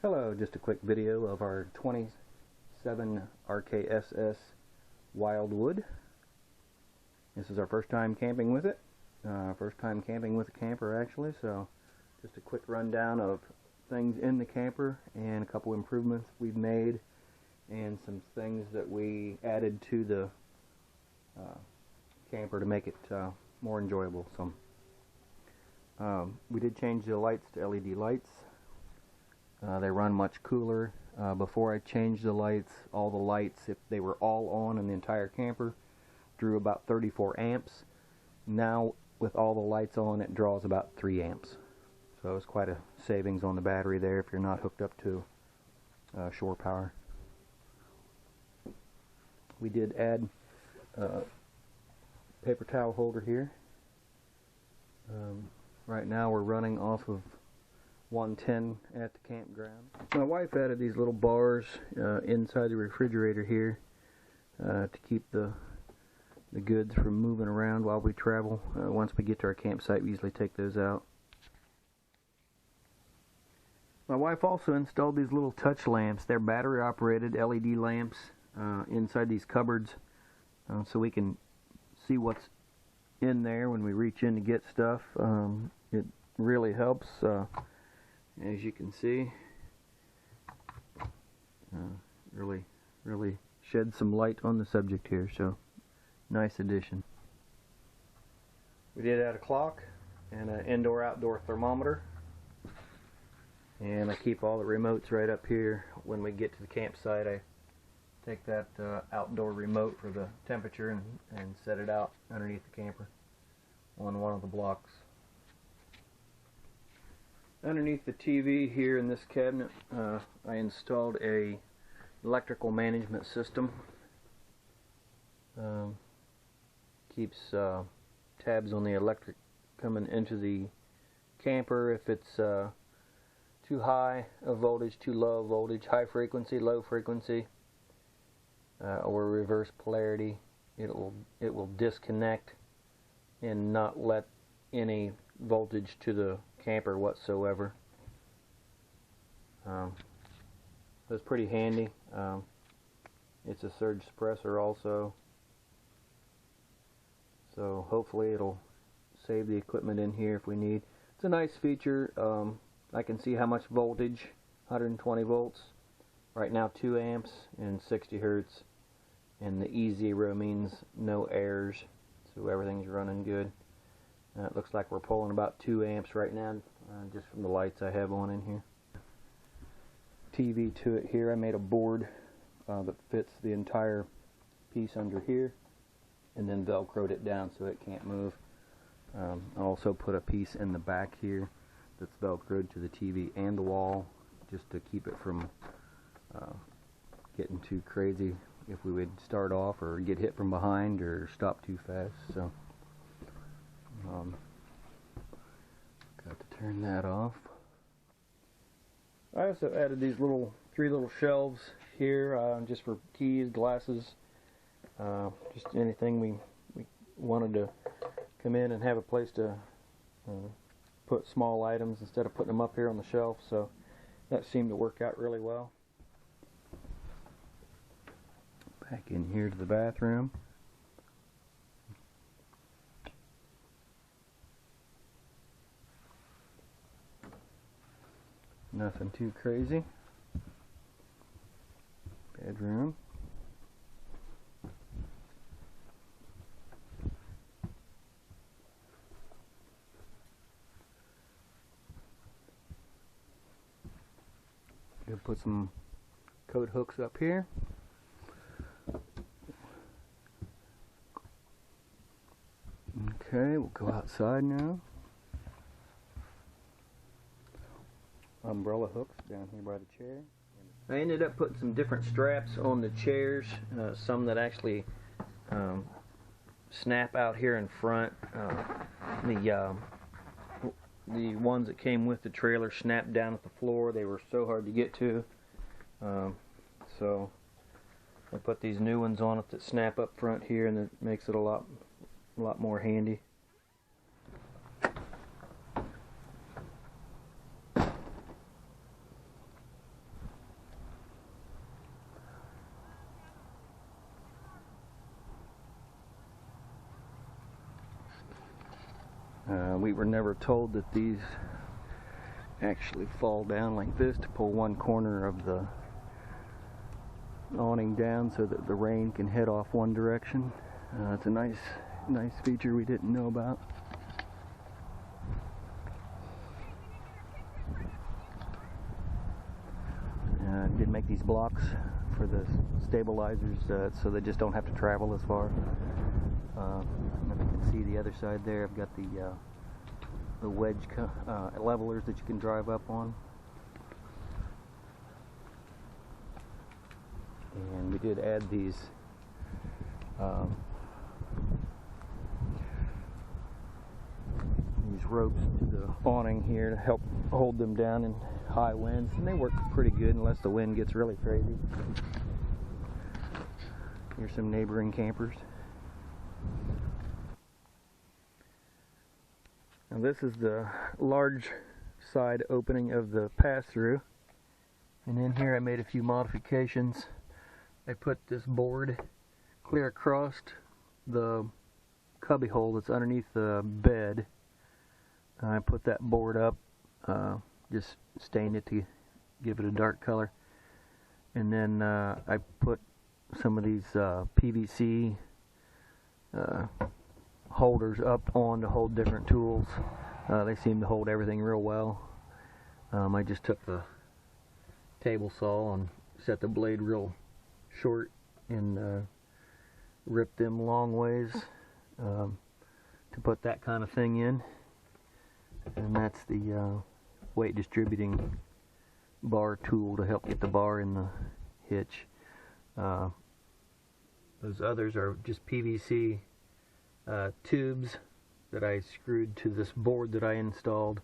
Hello, just a quick video of our 27RKSS Wildwood. This is our first time camping with it. First time camping with a camper actually, so just a quick rundown of things in the camper and a couple improvements we've made and some things that we added to the camper to make it more enjoyable. So we did change the lights to LED lights. They run much cooler. Before I changed the lights, all the lights, if they were all on in the entire camper, drew about 34 amps. Now with all the lights on, it draws about 3 amps. So it's quite a savings on the battery there if you're not hooked up to shore power. We did add a paper towel holder here. Right now we're running off of 110 at the campground. My wife added these little bars inside the refrigerator here to keep the goods from moving around while we travel. Once we get to our campsite, we usually take those out. My wife also installed these little touch lamps. They're battery operated LED lamps inside these cupboards, so we can see what's in there when we reach in to get stuff. It really helps. As you can see, really shed some light on the subject here, so nice addition. We did add a clock and an indoor-outdoor thermometer, and I keep all the remotes right up here. When we get to the campsite, I take that outdoor remote for the temperature and set it out underneath the camper on one of the blocks. Underneath the TV here in this cabinet, I installed a electrical management system. Keeps tabs on the electric coming into the camper. If it's too high a voltage, too low voltage, high frequency, low frequency, or reverse polarity, it will disconnect and not let any voltage to the camper whatsoever. That's pretty handy. It's a surge suppressor also, so hopefully it'll save the equipment in here if we need. It's a nice feature. I can see how much voltage, 120 volts, right now 2 amps and 60 hertz, and the E0 means no errors, so everything's running good. It looks like we're pulling about 2 amps right now, just from the lights I have on in here. TV to it here. I made a board that fits the entire piece under here, and then velcroed it down so it can't move. I also put a piece in the back here that's velcroed to the TV and the wall, just to keep it from getting too crazy if we would start off or get hit from behind or stop too fast. So got to turn that off. I also added these 3 little shelves here, just for keys, glasses, just anything we wanted to come in and have a place to put small items instead of putting them up here on the shelf, so that seemed to work out really well. Back in here to the bathroom. Nothing too crazy. Bedroom. Gonna put some coat hooks up here. Okay, we'll go outside now. Umbrella hooks down here by the chair. I ended up putting some different straps on the chairs, some that actually snap out here in front. The ones that came with the trailer snapped down at the floor. They were so hard to get to, so I put these new ones on it that snap up front here, and it makes it a lot more handy. We were never told that these actually fall down like this to pull one corner of the awning down so that the rain can head off one direction. It's a nice feature we didn't know about. Did make these blocks for the stabilizers so they just don't have to travel as far. If you can see the other side there, I've got the wedge levelers that you can drive up on. And we did add these ropes to the awning here to help hold them down in high winds, and they work pretty good unless the wind gets really crazy. Here's some neighboring campers. Now this is the large side opening of the pass-through, and in here I made a few modifications. I put this board clear across the cubby hole that's underneath the bed. I put that board up, just stained it to give it a dark color, and then I put some of these PVC holders up on to hold different tools. They seem to hold everything real well. I just took the table saw and set the blade real short and ripped them long ways to put that kind of thing in. And that's the weight distributing bar tool to help get the bar in the hitch. Those others are just PVC tubes that I screwed to this board that I installed,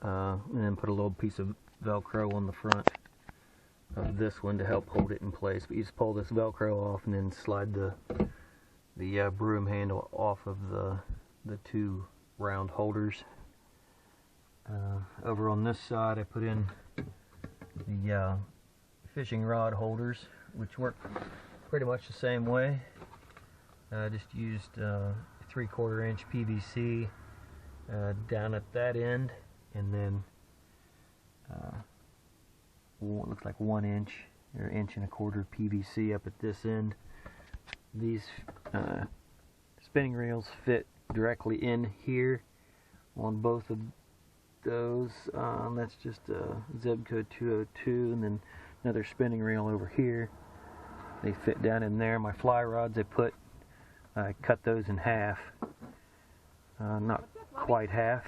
and then put a little piece of Velcro on the front of this one to help hold it in place. But you just pull this Velcro off and then slide the broom handle off of the two round holders. Over on this side I put in the fishing rod holders, which work pretty much the same way. I just used 3/4 inch PVC down at that end, and then what looks like 1 inch or 1.25 inch PVC up at this end. These spinning reels fit directly in here on both of those. That's just a Zebco 202, and then another spinning reel over here. They fit down in there. My fly rods, I cut those in half, not quite half,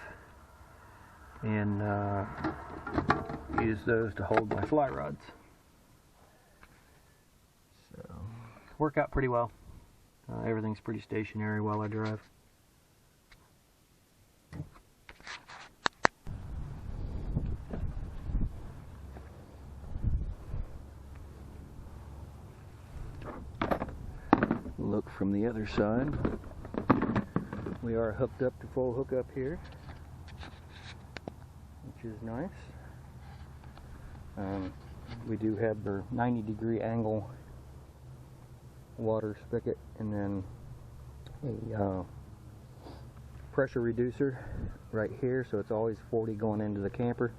and use those to hold my fly rods. So work out pretty well. Everything's pretty stationary while I drive. Look from the other side. We are hooked up to full hookup here, which is nice. We do have the 90-degree angle water spigot, and then a pressure reducer right here, so it's always 40 going into the camper,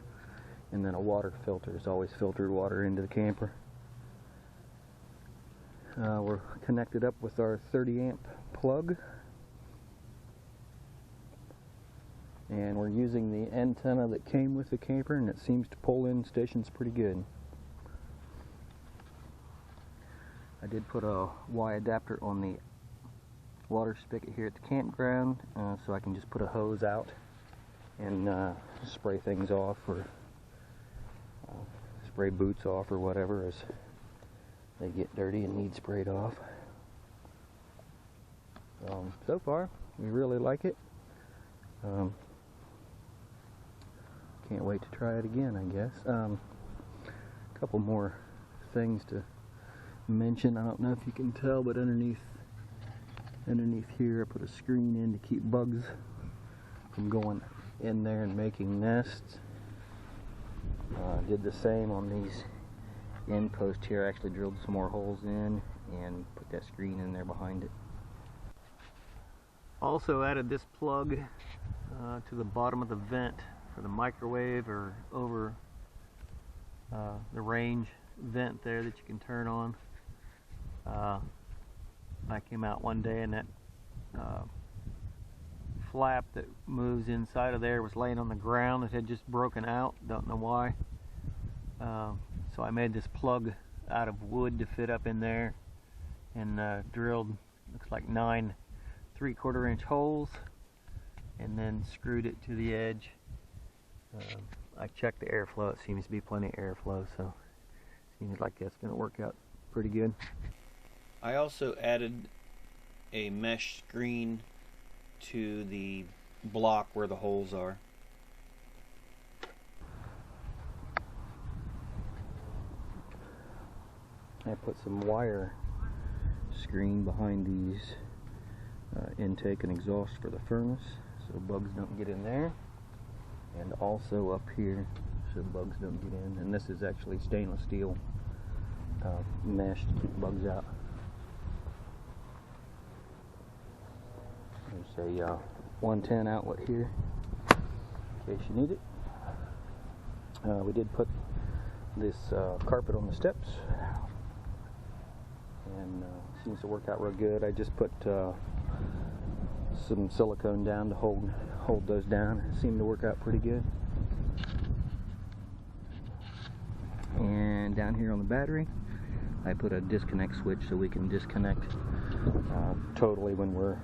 and then a water filter. It's always filtered water into the camper. We're connected up with our 30 amp plug, and we're using the antenna that came with the camper, and it seems to pull in stations pretty good. I did put a Y adapter on the water spigot here at the campground, so I can just put a hose out and spray things off, or spray boots off or whatever as they get dirty and need sprayed off. So far, we really like it. Can't wait to try it again, I guess. A couple more things to mention. I don't know if you can tell, but underneath here I put a screen in to keep bugs from going in there and making nests. Did the same on these end posts here. I actually drilled some more holes in and put that screen in there behind it. Also added this plug to the bottom of the vent for the microwave or over the range vent there that you can turn on. I came out one day and that flap that moves inside of there was laying on the ground. It had just broken out, don't know why. So I made this plug out of wood to fit up in there and drilled, looks like 9 3/4-inch holes, and then screwed it to the edge. I checked the airflow. It seems to be plenty of airflow, so seems like that's going to work out pretty good. I also added a mesh screen to the block where the holes are. I put some wire screen behind these intake and exhaust for the furnace so bugs don't get in there, and also up here so bugs don't get in. And this is actually stainless steel mesh to keep bugs out. There's a 110 outlet here in case you need it. We did put this carpet on the steps, and seems to work out real good. I just put some silicone down to hold those down. It seemed to work out pretty good. And down here on the battery, I put a disconnect switch so we can disconnect totally when we're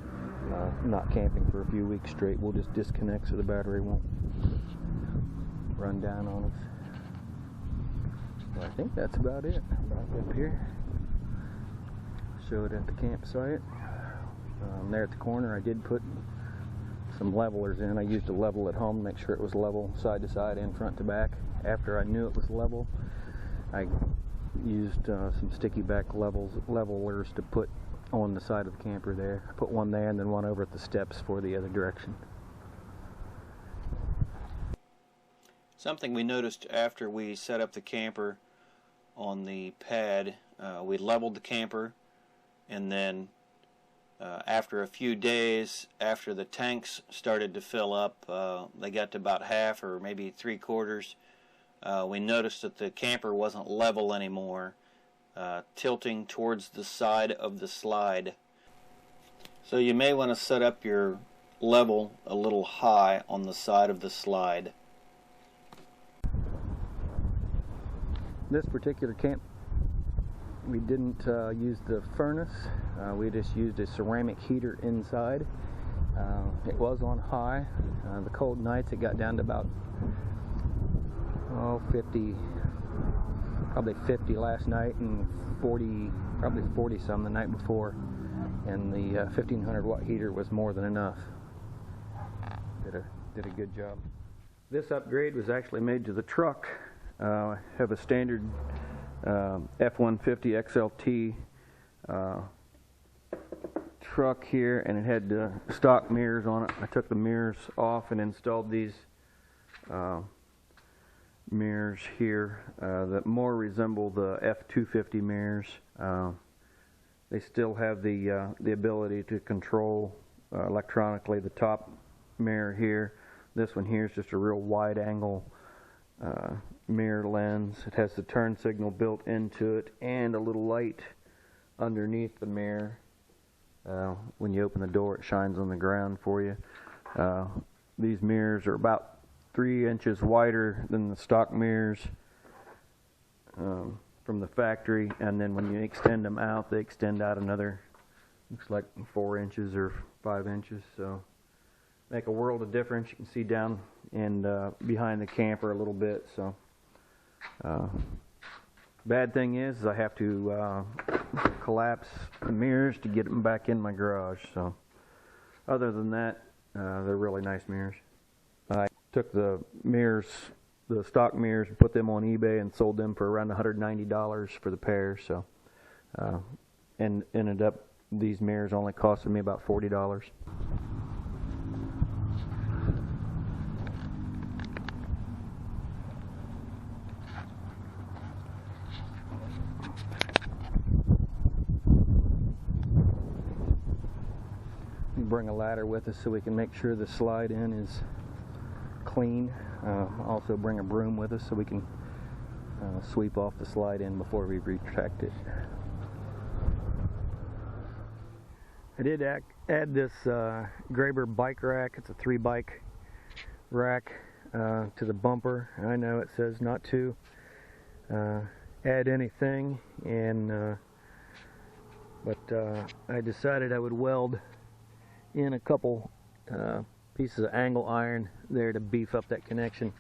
not camping for a few weeks straight. We'll just disconnect so the battery won't run down on us. So I think that's about it. Back up here, show it at the campsite. There at the corner I did put some levelers in. I used a level at home to make sure it was level side to side and front to back. After I knew it was level, I used some sticky back levelers to put on the side of the camper there. I put one there and then one over at the steps for the other direction. Something we noticed after we set up the camper on the pad, we leveled the camper, and then after a few days, after the tanks started to fill up, they got to about half or maybe 3/4, we noticed that the camper wasn't level anymore, tilting towards the side of the slide. So you may want to set up your level a little high on the side of the slide. This particular camp, we didn't use the furnace. We just used a ceramic heater inside. It was on high. The cold nights it got down to about 50, probably 50 last night, and 40, probably 40 some the night before. And the 1500 watt heater was more than enough. Did a good job. This upgrade was actually made to the truck. I have a standard F-150 XLT truck here, and it had stock mirrors on it. I took the mirrors off and installed these mirrors here that more resemble the F-250 mirrors. They still have the ability to control electronically the top mirror here. This one here is just a real wide angle mirror lens. It has the turn signal built into it and a little light underneath the mirror. When you open the door, it shines on the ground for you. These mirrors are about 3 inches wider than the stock mirrors from the factory, and then when you extend them out, they extend out another, looks like 4 inches or 5 inches. So make a world of difference. You can see down and behind the camper a little bit. So bad thing is I have to collapse the mirrors to get them back in my garage. So other than that, they're really nice mirrors. I took the mirrors, the stock mirrors, and put them on eBay and sold them for around $190 for the pair. So and ended up these mirrors only costing me about $40. bring a ladder with us so we can make sure the slide in is clean. Also bring a broom with us so we can sweep off the slide in before we retract it. I did add this Graber bike rack. It's a 3-bike rack to the bumper. I know it says not to add anything, but I decided I would weld in a couple pieces of angle iron there to beef up that connection.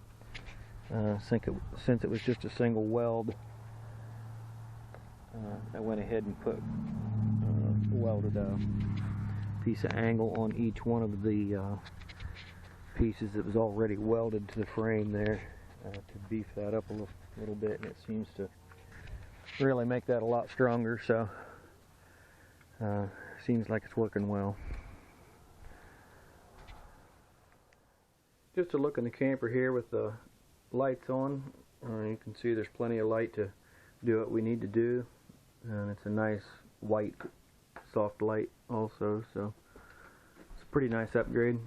Since it was just a single weld, I went ahead and welded a piece of angle on each one of the pieces that was already welded to the frame there to beef that up a little bit, and it seems to really make that a lot stronger, so seems like it's working well. Just a look in the camper here with the lights on. You can see there's plenty of light to do what we need to do, and it's a nice white soft light also, so it's a pretty nice upgrade.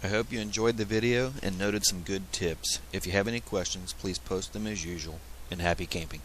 I hope you enjoyed the video and noted some good tips. If you have any questions, please post them as usual, and happy camping.